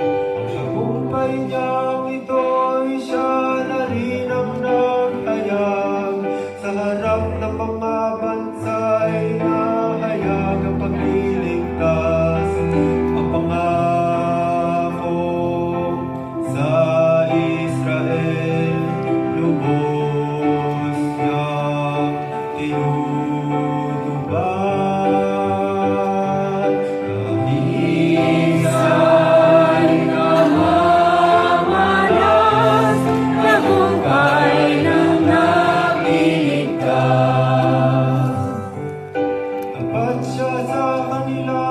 Ang tagumpay niyang ito'y siya na rin ang naghayag. Sa harap ng mga bansa'y nahayag ang pagliligtas. Ang pangako sa Israel, lubos niyang tinutupad. Minsan namamalas, tagumpay ng nagliligtas. Tapat siya sa kanila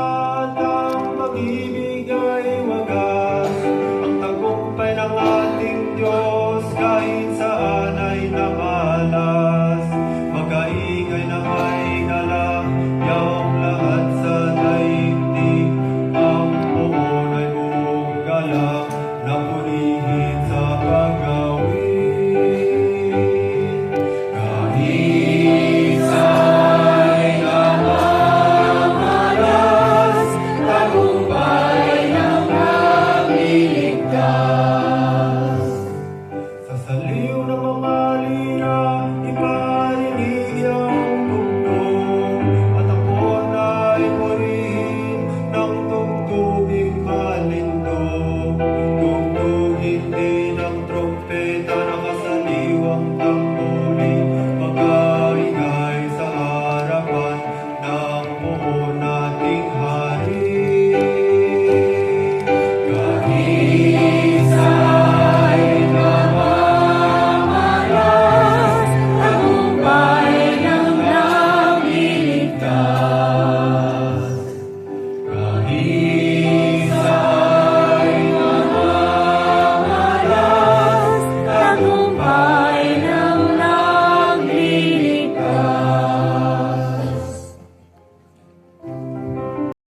at ang pag-ibig